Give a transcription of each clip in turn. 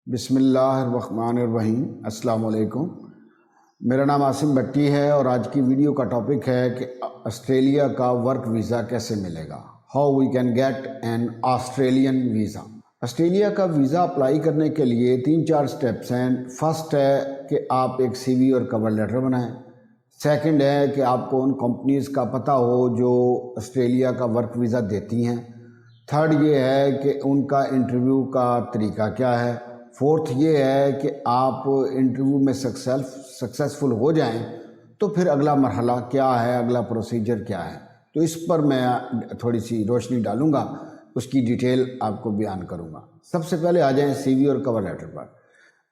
بسم اللہ الرحمن الرحیم۔ السلام علیکم، میرا نام عاصم بٹی ہے اور آج کی ویڈیو کا ٹاپک ہے کہ آسٹریلیا کا ورک ویزا کیسے ملے گا، how we can get an Australian visa. Australia کا ویزا اپلائی کرنے کے لیے 3-4 سٹیپس ہیں۔ فرسٹ ہے کہ آپ ایک سی وی اور کور لیٹر بنائیں۔ سیکنڈ ہے کہ آپ کو ان کمپنیز کا پتہ ہو جو آسٹریلیا کا ورک ویزا دیتی ہیں۔ تھرڈ یہ ہے کہ ان کا انٹرویو کا طریقہ کیا ہے۔ فورتھ یہ ہے کہ آپ انٹرویو میں سکسیسفل ہو جائیں تو پھر اگلا مرحلہ کیا ہے، اگلا پروسیجر کیا ہے۔ تو اس پر میں تھوڑی سی روشنی ڈالوں گا، اس کی ڈیٹیل آپ کو بیان کروں گا۔ سب سے پہلے آ جائیں سی وی اور کور لیٹر پر۔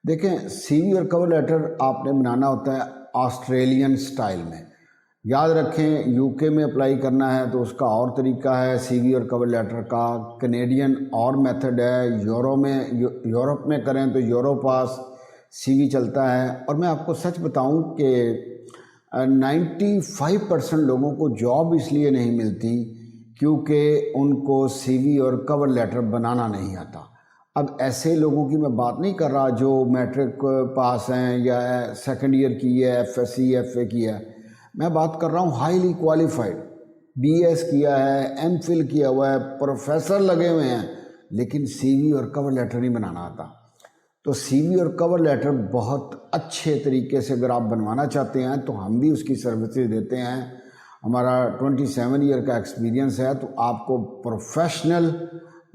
دیکھیں، سی وی اور کور لیٹر آپ نے بنانا ہوتا ہے آسٹریلین سٹائل میں۔ یاد رکھیں، یو کے میں اپلائی کرنا ہے تو اس کا اور طریقہ ہے سی وی اور کور لیٹر کا۔ کینیڈین اور میتھڈ ہے۔ یورپ میں کریں تو یورو پاس سی وی چلتا ہے۔ اور میں آپ کو سچ بتاؤں کہ 95% لوگوں کو جاب اس لیے نہیں ملتی کیونکہ ان کو سی وی اور کور لیٹر بنانا نہیں آتا۔ اب ایسے لوگوں کی میں بات نہیں کر رہا جو میٹرک پاس ہیں یا سیکنڈ ایئر کی ہے، F S C F A کی ہے۔ میں بات کر رہا ہوں ہائیلی کوالیفائڈ، بی ایس کیا ہے، ایم فل کیا ہوا ہے، پروفیسر لگے ہوئے ہیں، لیکن سی وی اور کور لیٹر نہیں بنانا آتا۔ تو سی وی اور کور لیٹر بہت اچھے طریقے سے اگر آپ بنوانا چاہتے ہیں تو ہم بھی اس کی سروسز دیتے ہیں۔ ہمارا 27 ایئر کا ایکسپیرینس ہے، تو آپ کو پروفیشنل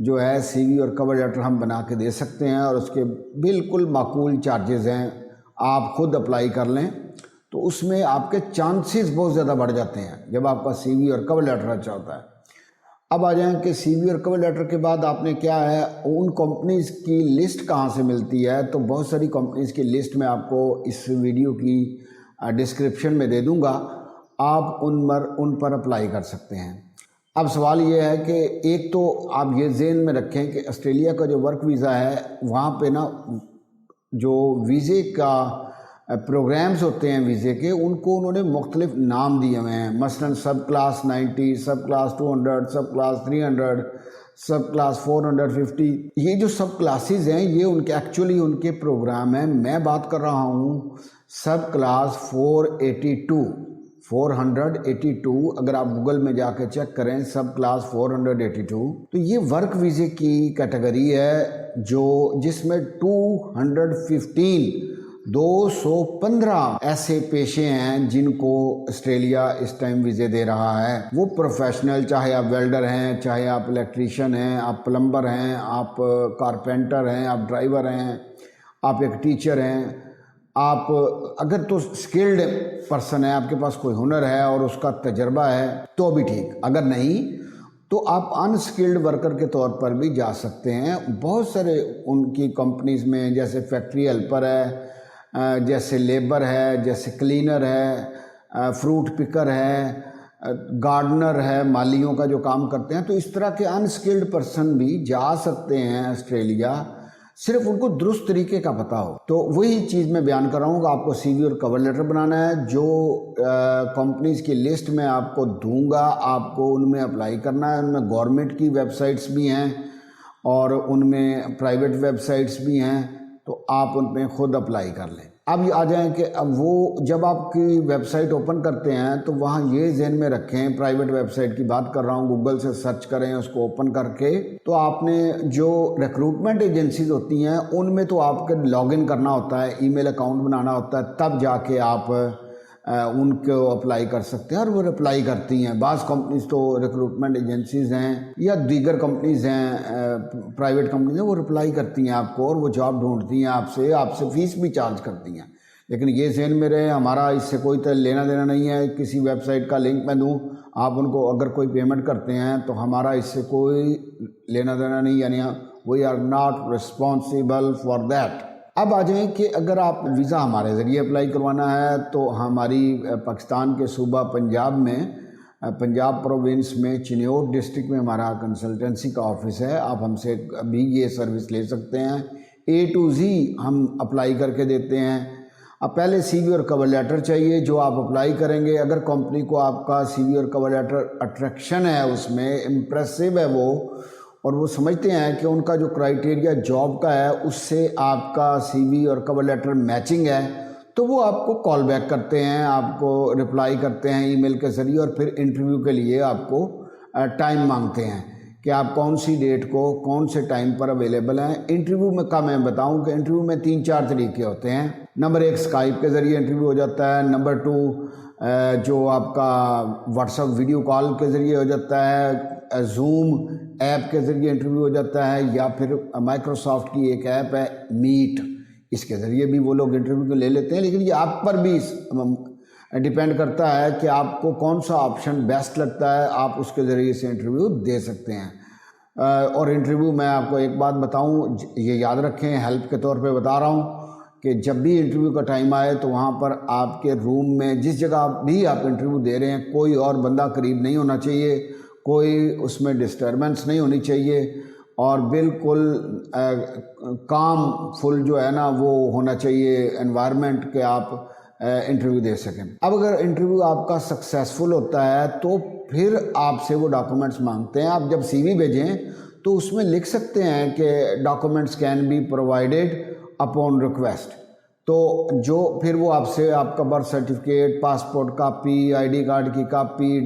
جو ہے سی وی اور کور لیٹر ہم بنا کے دے سکتے ہیں، اور اس کے بالکل معقول چارجز ہیں۔ آپ خود اپلائی کر لیں تو اس میں آپ کے چانسز بہت زیادہ بڑھ جاتے ہیں جب آپ کا سی وی اور کور لیٹر اچھا ہوتا ہے۔ اب آ جائیں کہ سی وی اور کور لیٹر کے بعد آپ نے کیا ہے، ان کمپنیز کی لسٹ کہاں سے ملتی ہے۔ تو بہت ساری کمپنیز کی لسٹ میں آپ کو اس ویڈیو کی ڈسکرپشن میں دے دوں گا، آپ ان پر اپلائی کر سکتے ہیں۔ اب سوال یہ ہے کہ ایک تو آپ یہ ذہن میں رکھیں کہ آسٹریلیا کا جو ورک ویزا ہے وہاں پہ نا جو ویزے کا پروگرامز ہوتے ہیں ویزے کے، ان کو انہوں نے مختلف نام دیے ہوئے ہیں۔ مثلاً sub class 90، sub class 200، sub class 300، sub class 450۔ یہ جو سب کلاسز ہیں یہ ان کے ایکچولی ان کے پروگرام ہیں۔ میں بات کر رہا ہوں سب کلاس 482۔ اگر آپ گوگل میں جا کے چیک کریں سب کلاس 482، تو یہ ورک ویزے کی کیٹیگری ہے جس میں 215 ایسے پیشے ہیں جن کو آسٹریلیا اس ٹائم ویزے دے رہا ہے۔ وہ پروفیشنل، چاہے آپ ویلڈر ہیں، چاہے آپ الیکٹریشین ہیں، آپ پلمبر ہیں، آپ کارپینٹر ہیں، آپ ڈرائیور ہیں، آپ ایک ٹیچر ہیں، آپ اگر تو اسکلڈ پرسن ہے، آپ کے پاس کوئی ہنر ہے اور اس کا تجربہ ہے تو بھی ٹھیک، اگر نہیں تو آپ انسکلڈ ورکر کے طور پر بھی جا سکتے ہیں۔ بہت سارے ان کی کمپنیز میں جیسے فیکٹری ہیلپر ہے، جیسے لیبر ہے، جیسے کلینر ہے، فروٹ پکر ہے، گارڈنر ہے، مالیوں کا جو کام کرتے ہیں، تو اس طرح کے انسکلڈ پرسن بھی جا سکتے ہیں آسٹریلیا، صرف ان کو درست طریقے کا پتہ ہو۔ تو وہی چیز میں بیان کر رہا ہوں کہ آپ کو سی وی اور کور لیٹر بنانا ہے۔ جو کمپنیز کی لسٹ میں آپ کو دوں گا آپ کو ان میں اپلائی کرنا ہے۔ ان میں گورنمنٹ کی ویب سائٹس بھی ہیں اور ان میں پرائیویٹ ویب سائٹس بھی ہیں، تو آپ ان پہ خود اپلائی کر لیں۔ اب آ جائیں کہ اب وہ جب آپ کی ویب سائٹ اوپن کرتے ہیں تو وہاں یہ ذہن میں رکھیں، پرائیویٹ ویب سائٹ کی بات کر رہا ہوں، گوگل سے سرچ کریں، اس کو اوپن کر کے تو آپ نے جو ریکروٹمنٹ ایجنسیز ہوتی ہیں ان میں تو آپ کے لاگ ان کرنا ہوتا ہے، ای میل اکاؤنٹ بنانا ہوتا ہے، تب جا کے آپ ان کو اپلائی کر سکتے ہیں، اور وہ اپلائی کرتی ہیں۔ بعض کمپنیز تو ریکروٹمنٹ ایجنسیز ہیں یا دیگر کمپنیز ہیں، پرائیویٹ کمپنیز ہیں، وہ اپلائی کرتی ہیں آپ کو اور وہ جاب ڈھونڈتی ہیں آپ سے فیس بھی چارج کرتی ہیں۔ لیکن یہ ذہن میں رہے، ہمارا اس سے کوئی لینا دینا نہیں ہے۔ کسی ویب سائٹ کا لنک میں دوں، آپ ان کو اگر کوئی پیمنٹ کرتے ہیں تو ہمارا اس سے کوئی لینا دینا نہیں، یعنی we are not responsible for that. اب آ جائیں کہ اگر آپ ویزا ہمارے ذریعے اپلائی کروانا ہے تو ہماری پاکستان کے صوبہ پنجاب میں، پنجاب پروونس میں چنیوٹ ڈسٹرکٹ میں ہمارا کنسلٹنسی کا آفس ہے۔ آپ ہم سے بھی یہ سروس لے سکتے ہیں۔ A to Z ہم اپلائی کر کے دیتے ہیں۔ اب پہلے سی وی اور کور لیٹر چاہیے جو آپ اپلائی کریں گے۔ اگر کمپنی کو آپ کا سی وی اور کور لیٹر اٹریکشن ہے، اس میں امپریسو ہے، وہ اور وہ سمجھتے ہیں کہ ان کا جو کرائٹیریا جاب کا ہے اس سے آپ کا سی وی اور کور لیٹر میچنگ ہے، تو وہ آپ کو کال بیک کرتے ہیں، آپ کو رپلائی کرتے ہیں ای میل کے ذریعے، اور پھر انٹرویو کے لیے آپ کو ٹائم مانگتے ہیں کہ آپ کون سی ڈیٹ کو کون سے ٹائم پر اویلیبل ہیں۔ انٹرویو کا میں بتاؤں کہ انٹرویو میں 3-4 طریقے ہوتے ہیں۔ نمبر 1 اسکائپ کے ذریعے انٹرویو ہو جاتا ہے، نمبر 2 جو آپ کا واٹس ایپ ویڈیو کال کے ذریعے ہو جاتا ہے، زوم ایپ کے ذریعے انٹرویو ہو جاتا ہے، یا پھر مائکروسافٹ کی ایک ایپ ہے میٹ، اس کے ذریعے بھی وہ لوگ انٹرویو کو لے لیتے ہیں۔ لیکن یہ آپ پر بھی ڈیپینڈ کرتا ہے کہ آپ کو کون سا آپشن بیسٹ لگتا ہے، آپ اس کے ذریعے سے انٹرویو دے سکتے ہیں۔ اور انٹرویو میں آپ کو ایک بات بتاؤں، یہ یاد رکھیں، ہیلپ کے طور پہ بتا رہا ہوں کہ جب بھی انٹرویو کا ٹائم آئے تو وہاں پر آپ کے روم میں جس جگہ بھی آپ انٹرویو دے رہے ہیں کوئی اور بندہ قریب نہیں ہونا چاہیے، کوئی اس میں ڈسٹربنس نہیں ہونی چاہیے، اور بالکل کام فل جو ہے نا وہ ہونا چاہیے انوائرمنٹ کہ آپ انٹرویو دے سکیں۔ اب اگر انٹرویو آپ کا سکسیسفل ہوتا ہے تو پھر آپ سے وہ ڈاکومنٹس مانگتے ہیں۔ آپ جب سی وی بھیجیں تو اس میں لکھ سکتے ہیں کہ documents can be provided upon request, تو جو پھر وہ آپ سے آپ کا birth certificate, passport copy, I D card کی کاپی،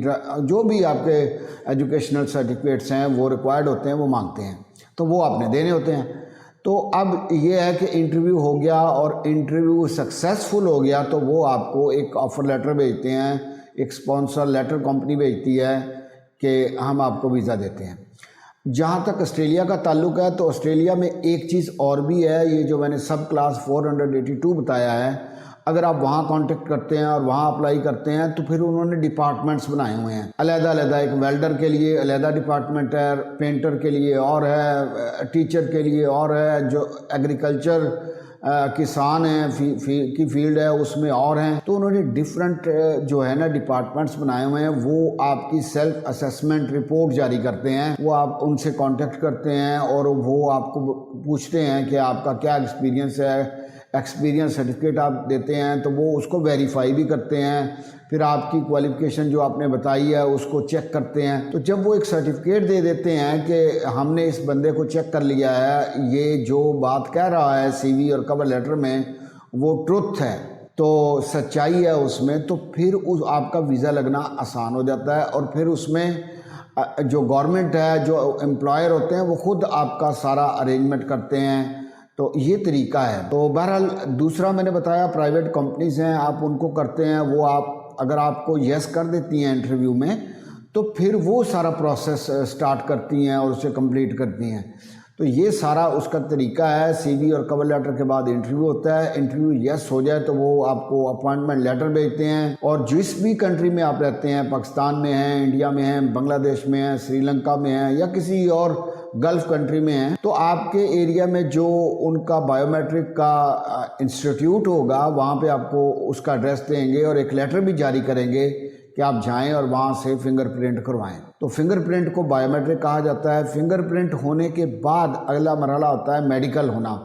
جو بھی آپ کے ایجوکیشنل سرٹیفکیٹس ہیں وہ ریکوائرڈ ہوتے ہیں، وہ مانگتے ہیں، تو وہ آپ نے دینے ہوتے ہیں۔ تو اب یہ ہے کہ انٹرویو ہو گیا اور انٹرویو سکسیسفل ہو گیا تو وہ آپ کو ایک آفر لیٹر بھیجتے ہیں، ایک اسپانسر لیٹر کمپنی بھیجتی ہے کہ ہم آپ کو ویزا دیتے ہیں۔ جہاں تک آسٹریلیا کا تعلق ہے تو آسٹریلیا میں ایک چیز اور بھی ہے، یہ جو میں نے سب کلاس 482 بتایا ہے، اگر آپ وہاں کانٹیکٹ کرتے ہیں اور وہاں اپلائی کرتے ہیں تو پھر انہوں نے ڈپارٹمنٹس بنائے ہوئے ہیں علیحدہ علیحدہ، ایک ویلڈر کے لیے علیحدہ ڈپارٹمنٹ ہے، پینٹر کے لیے اور ہے، ٹیچر کے لیے اور ہے، جو ایگریکلچر کسان ہیں کی فیلڈ ہے اس میں اور ہیں، تو انہوں نے ڈیفرنٹ جو ہے نا ڈپارٹمنٹس بنائے ہوئے ہیں۔ وہ آپ کی سیلف اسیسمنٹ رپورٹ جاری کرتے ہیں، وہ آپ ان سے کانٹیکٹ کرتے ہیں اور وہ آپ کو پوچھتے ہیں کہ آپ کا کیا ایکسپیرینس ہے، ایکسپیرینس سرٹیفکیٹ آپ دیتے ہیں تو وہ اس کو ویریفائی بھی کرتے ہیں، پھر آپ کی کوالیفیکیشن جو آپ نے بتائی ہے اس کو چیک کرتے ہیں۔ تو جب وہ ایک سرٹیفکیٹ دے دیتے ہیں کہ ہم نے اس بندے کو چیک کر لیا ہے، یہ جو بات کہہ رہا ہے سی وی اور کور لیٹر میں وہ ٹروتھ ہے، تو سچائی ہے اس میں، تو پھر آپ کا ویزا لگنا آسان ہو جاتا ہے، اور پھر اس میں جو گورنمنٹ ہے، جو امپلائر ہوتے ہیں، وہ خود آپ کا سارا ارینجمنٹ کرتے ہیں۔ تو یہ طریقہ ہے۔ تو بہرحال دوسرا میں نے بتایا پرائیویٹ کمپنیز ہیں، آپ ان کو کرتے ہیں، وہ آپ اگر آپ کو یس کر دیتی ہیں انٹرویو میں تو پھر وہ سارا پروسیس سٹارٹ کرتی ہیں اور اسے کمپلیٹ کرتی ہیں۔ تو یہ سارا اس کا طریقہ ہے۔ سی وی اور کور لیٹر کے بعد انٹرویو ہوتا ہے، انٹرویو یس ہو جائے تو وہ آپ کو اپوائنٹمنٹ لیٹر بھیجتے ہیں، اور جس بھی کنٹری میں آپ رہتے ہیں، پاکستان میں ہیں، انڈیا میں ہیں، بنگلہ دیش میں ہیں، سری لنکا میں ہیں، یا کسی اور گلف کنٹری میں ہیں، تو آپ کے ایریا میں جو ان کا بائیو میٹرک کا انسٹیٹیوٹ ہوگا وہاں پہ آپ کو اس کا ایڈریس دیں گے، اور ایک لیٹر بھی جاری کریں گے کہ آپ جائیں اور وہاں سے فنگر پرنٹ کروائیں۔ تو فنگر پرنٹ کو بائیو میٹرک کہا جاتا ہے۔ فنگر پرنٹ ہونے کے بعد اگلا مرحلہ ہوتا ہے میڈیکل ہونا۔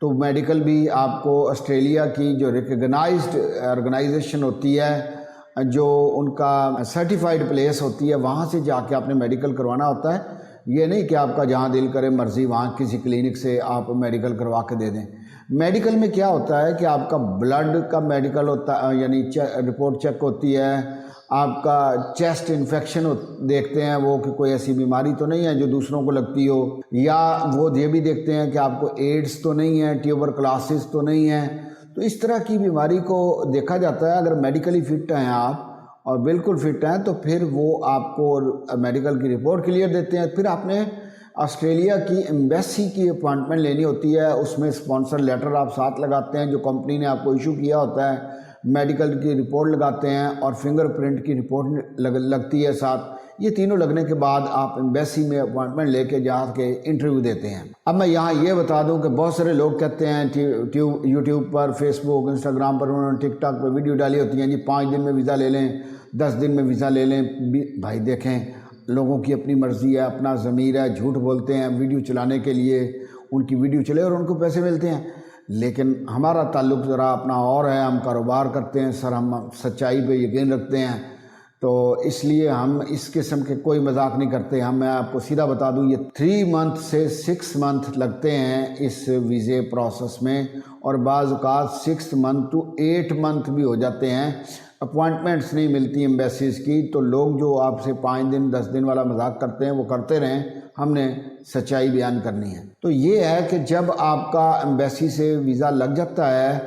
تو میڈیکل بھی آپ کو آسٹریلیا کی جو ریکگنائزڈ آرگنائزیشن ہوتی ہے، جو ان کا سرٹیفائڈ پلیس ہوتی ہے، وہاں سے جا کے آپ نے میڈیکل کروانا ہوتا ہے۔ یہ نہیں کہ آپ کا جہاں دل کرے مرضی وہاں کسی کلینک سے آپ میڈیکل کروا کے دے دیں۔ میڈیکل میں کیا ہوتا ہے کہ آپ کا بلڈ کا میڈیکل ہوتا ہے، یعنی رپورٹ چیک ہوتی ہے، آپ کا چیسٹ انفیکشن دیکھتے ہیں وہ کہ کوئی ایسی بیماری تو نہیں ہے جو دوسروں کو لگتی ہو، یا وہ یہ بھی دیکھتے ہیں کہ آپ کو ایڈز تو نہیں ہے، ٹیوبر کلاسز تو نہیں ہے۔ تو اس طرح کی بیماری کو دیکھا جاتا ہے۔ اگر میڈیکلی فٹ ہیں آپ اور بالکل فٹ ہیں تو پھر وہ آپ کو میڈیکل کی رپورٹ کلیئر دیتے ہیں۔ پھر آپ نے آسٹریلیا کی ایمبیسی کی اپوائنٹمنٹ لینی ہوتی ہے، اس میں اسپانسر لیٹر آپ ساتھ لگاتے ہیں جو کمپنی نے آپ کو ایشو کیا ہوتا ہے، میڈیکل کی رپورٹ لگاتے ہیں اور فنگر پرنٹ کی رپورٹ لگتی ہے ساتھ۔ یہ تینوں لگنے کے بعد آپ ایمبیسی میں اپوائنٹمنٹ لے کے جا کے انٹرویو دیتے ہیں۔ اب میں یہاں یہ بتا دوں کہ بہت سارے لوگ کہتے ہیں یوٹیوب پر، فیس بک، انسٹاگرام پر انہوں نے ٹک ٹاک پہ ویڈیو ڈالی ہوتی ہیں، جی 5 دن میں ویزا لے لیں، 10 دن میں ویزا لے لیں۔ بھائی دیکھیں، لوگوں کی اپنی مرضی ہے، اپنا ضمیر ہے، جھوٹ بولتے ہیں ویڈیو چلانے کے لیے، ان کی ویڈیو چلے اور ان کو پیسے ملتے ہیں، لیکن ہمارا تعلق ذرا اپنا اور ہے، ہم کاروبار کرتے ہیں سر، ہم سچائی پہ یقین رکھتے ہیں۔ تو اس لیے ہم اس قسم کے کوئی مذاق نہیں کرتے. میں آپ کو سیدھا بتا دوں، یہ 3 منتھ سے 6 منتھ لگتے ہیں اس ویزے پروسیس میں، اور بعض اوقات 6 منتھ to 8 منتھ بھی ہو جاتے ہیں. اپوائنٹمنٹس نہیں ملتی ایمبیسیز کی. تو لوگ جو آپ سے 5 دن 10 دن والا مذاق کرتے ہیں وہ کرتے رہیں، ہم نے سچائی بیان کرنی ہے. تو یہ ہے کہ جب آپ کا ایمبیسی سے ویزا لگ جاتا ہے،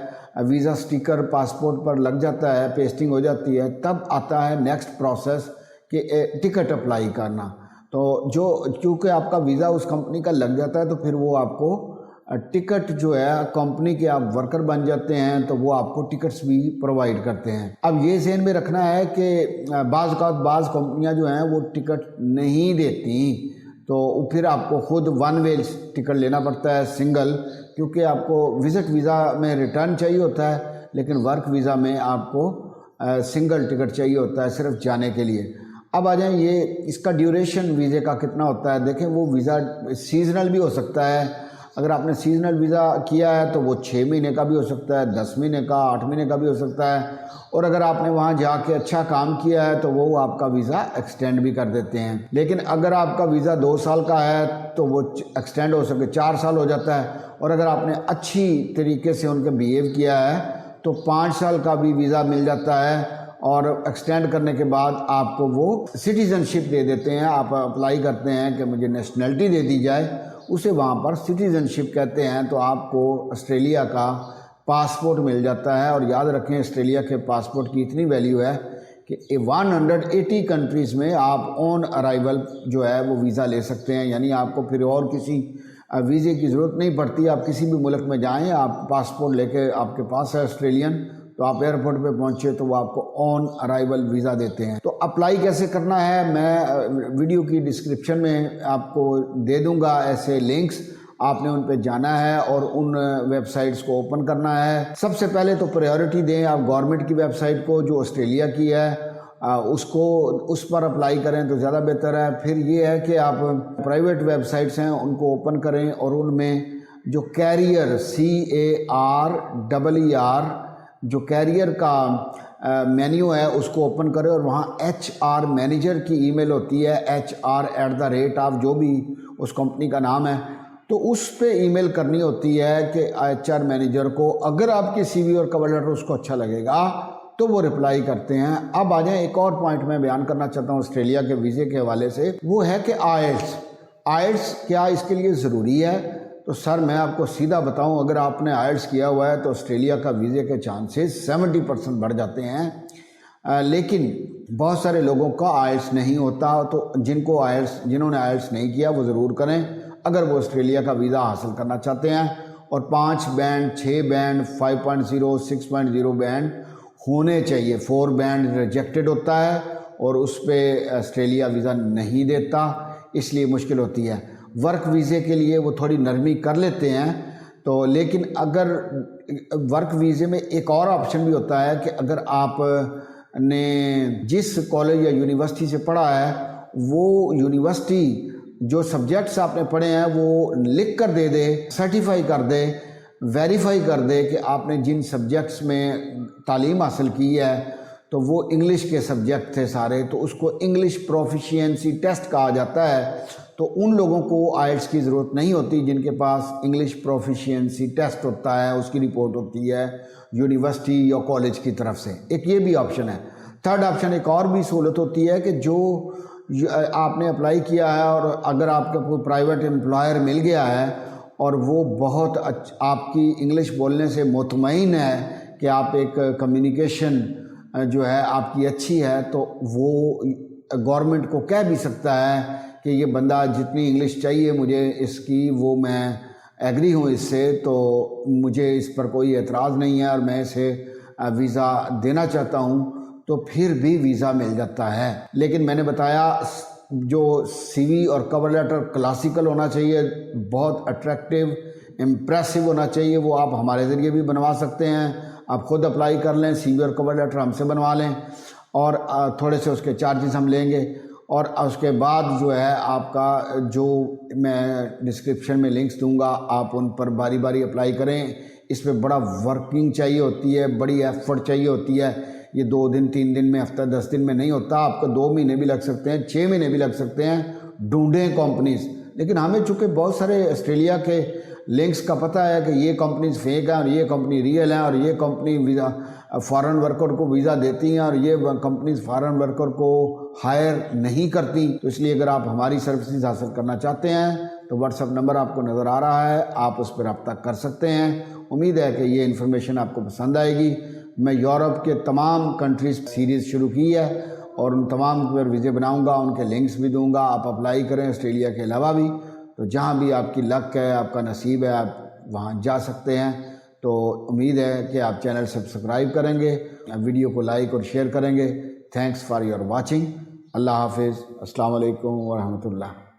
ویزا سٹیکر پاسپورٹ پر لگ جاتا ہے، پیسٹنگ ہو جاتی ہے، تب آتا ہے نیکسٹ پروسیس کہ ٹکٹ اپلائی کرنا. تو چونکہ آپ کا ویزا اس کمپنی کا لگ جاتا ہے تو پھر وہ آپ کو ٹکٹ جو ہے، کمپنی کے آپ ورکر بن جاتے ہیں تو وہ آپ کو ٹکٹس بھی پرووائڈ کرتے ہیں. اب یہ ذہن میں رکھنا ہے کہ بعض اوقات بعض کمپنیاں جو ہیں وہ ٹکٹ نہیں دیتی، تو پھر آپ کو خود 1 وے ٹکٹ لینا پڑتا ہے، سنگل، کیونکہ آپ کو وزٹ ویزا میں ریٹرن چاہیے ہوتا ہے، لیکن ورک ویزا میں آپ کو سنگل ٹکٹ چاہیے ہوتا ہے صرف جانے کے لیے. اب آ جائیں، یہ اس کا ڈیوریشن ویزے کا کتنا ہوتا ہے. دیکھیں، وہ ویزا سیزنل بھی ہو سکتا ہے. اگر آپ نے سیزنل ویزا کیا ہے تو وہ 6 مہینے کا بھی ہو سکتا ہے، 10 مہینے کا، 8 مہینے کا بھی ہو سکتا ہے. اور اگر آپ نے وہاں جا کے اچھا کام کیا ہے تو وہ آپ کا ویزا ایکسٹینڈ بھی کر دیتے ہیں. لیکن اگر آپ کا ویزا 2 سال کا ہے تو وہ ایکسٹینڈ ہو سکے 4 سال ہو جاتا ہے. اور اگر آپ نے اچھی طریقے سے ان کے بیہیو کیا ہے تو 5 سال کا بھی ویزا مل جاتا ہے، اور ایکسٹینڈ کرنے کے بعد آپ کو وہ سٹیزن شپ دے دیتے ہیں. آپ اپلائی کرتے ہیں کہ مجھے نیشنلٹی دے دی جائے، اسے وہاں پر سٹیزن شپ کہتے ہیں. تو آپ کو آسٹریلیا کا پاسپورٹ مل جاتا ہے. اور یاد رکھیں، آسٹریلیا کے پاسپورٹ کی اتنی ویلیو ہے کہ 180 کنٹریز میں آپ آن ارائیول جو ہے وہ ویزا لے سکتے ہیں. یعنی آپ کو پھر اور کسی ویزے کی ضرورت نہیں پڑتی. آپ کسی بھی ملک میں جائیں، آپ پاسپورٹ لے کے آپ کے پاس ہے آسٹریلین، تو آپ ایئرپورٹ پہ پہنچے تو وہ آپ کو آن ارائیول ویزا دیتے ہیں. تو اپلائی کیسے کرنا ہے، میں ویڈیو کی ڈسکرپشن میں آپ کو دے دوں گا ایسے لنکس. آپ نے ان پہ جانا ہے اور ان ویب سائٹس کو اوپن کرنا ہے. سب سے پہلے تو پریورٹی دیں آپ گورنمنٹ کی ویب سائٹ کو جو آسٹریلیا کی ہے، اس پر اپلائی کریں تو زیادہ بہتر ہے. پھر یہ ہے کہ آپ پرائیویٹ ویب سائٹس ہیں ان کو اوپن کریں، اور ان میں جو کیریئر CARER جو کیریئر کا مینیو ہے اس کو اوپن کریں، اور وہاں HR مینیجر کی ای میل ہوتی ہے، HR@ جو بھی اس کمپنی کا نام ہے، تو اس پہ ای میل کرنی ہوتی ہے کہ HR مینیجر کو. اگر آپ کی CV اور کور لیٹر اس کو اچھا لگے گا تو وہ رپلائی کرتے ہیں. اب آ جائیں، ایک اور پوائنٹ میں بیان کرنا چاہتا ہوں آسٹریلیا کے ویزے کے حوالے سے، وہ ہے کہ آئلٹس کیا اس کے لیے ضروری ہے. تو سر میں آپ کو سیدھا بتاؤں، اگر آپ نے آئلٹس کیا ہوا ہے تو آسٹریلیا کا ویزے کے چانسز 70% بڑھ جاتے ہیں. لیکن بہت سارے لوگوں کا آئلٹس نہیں ہوتا. تو جنہوں نے آئلٹس نہیں کیا وہ ضرور کریں اگر وہ آسٹریلیا کا ویزا حاصل کرنا چاہتے ہیں. اور 5 بینڈ، 6 بینڈ، 5.0، 6.0 بینڈ ہونے چاہیے. 4 بینڈ ریجیکٹڈ ہوتا ہے اور اس پہ آسٹریلیا ویزا نہیں دیتا، اس لیے مشکل ہوتی ہے. ورک ویزے کے لیے وہ تھوڑی نرمی کر لیتے ہیں. تو لیکن اگر ورک ویزے میں ایک اور آپشن بھی ہوتا ہے کہ اگر آپ نے جس کالج یا یونیورسٹی سے پڑھا ہے وہ یونیورسٹی جو سبجیکٹس آپ نے پڑھے ہیں وہ لکھ کر دے دے، سرٹیفائی کر دے، ویریفائی کر دے کہ آپ نے جن سبجیکٹس میں تعلیم حاصل کی ہے تو وہ انگلش کے سبجیکٹ تھے سارے، تو اس کو انگلش پروفیشینسی ٹیسٹ کہا جاتا ہے. تو ان لوگوں کو آئلٹس کی ضرورت نہیں ہوتی جن کے پاس انگلش پروفیشینسی ٹیسٹ ہوتا ہے، اس کی رپورٹ ہوتی ہے یونیورسٹی یا کالج کی طرف سے. ایک یہ بھی آپشن ہے. تھرڈ آپشن ایک اور بھی سہولت ہوتی ہے کہ جو آپ نے اپلائی کیا ہے اور اگر آپ کا کوئی پرائیویٹ امپلائر مل گیا ہے اور وہ بہت آپ کی انگلش بولنے سے مطمئن ہے کہ آپ ایک کمیونیکیشن جو ہے آپ کی اچھی ہے، تو وہ گورنمنٹ کو کہہ بھی سکتا ہے کہ یہ بندہ جتنی انگلش چاہیے مجھے اس کی، وہ میں ایگری ہوں اس سے، تو مجھے اس پر کوئی اعتراض نہیں ہے اور میں اسے ویزا دینا چاہتا ہوں، تو پھر بھی ویزا مل جاتا ہے. لیکن میں نے بتایا جو CV اور کور لیٹر کلاسیکل ہونا چاہیے، بہت اٹریکٹیو، امپریسو ہونا چاہیے. وہ آپ ہمارے ذریعے بھی بنوا سکتے ہیں. آپ خود اپلائی کر لیں، CV اور کور لیٹر ہم سے بنوا لیں، اور تھوڑے سے اس کے چارجز ہم لیں گے. اور اس کے بعد جو ہے آپ کا جو میں ڈسکرپشن میں لنکس دوں گا، آپ ان پر باری باری اپلائی کریں. اس پہ بڑا ورکنگ چاہیے ہوتی ہے، بڑی ایفرٹ چاہیے ہوتی ہے. یہ 2 دن 3 دن میں، ہفتہ 10 دن میں نہیں ہوتا، آپ کو 2 مہینے بھی لگ سکتے ہیں، 6 مہینے بھی لگ سکتے ہیں، ڈھونڈیں کمپنیز۔ لیکن ہمیں چونکہ بہت سارے آسٹریلیا کے لنکس کا پتہ ہے کہ یہ کمپنیز فیک ہیں اور یہ کمپنی ریئل ہیں، اور یہ کمپنی ویزا فارن ورکر کو ویزا دیتی ہیں اور یہ کمپنیز فارن ورکر کو ہائر نہیں کرتی، تو اس لیے اگر آپ ہماری سروسز حاصل کرنا چاہتے ہیں تو واٹس ایپ نمبر آپ کو نظر آ رہا ہے، آپ اس پر رابطہ کر سکتے ہیں۔ امید ہے کہ یہ انفارمیشن آپ کو پسند آئے گی۔ میں یورپ کے تمام کنٹریز سیریز شروع کی ہے اور ان تمام پر ویزے بناؤں گا، ان کے لنکس بھی دوں گا، آپ اپلائی کریں آسٹریلیا کے علاوہ بھی، تو جہاں بھی آپ کی لک ہے، آپ کا نصیب ہے، آپ وہاں جا سکتے ہیں۔ تو امید ہے کہ آپ چینل سبسکرائب کریں گے، ویڈیو کو لائک اور شیئر کریں گے۔ Thanks for your watching. اللہ حافظ۔ السلام علیکم ورحمۃ اللہ۔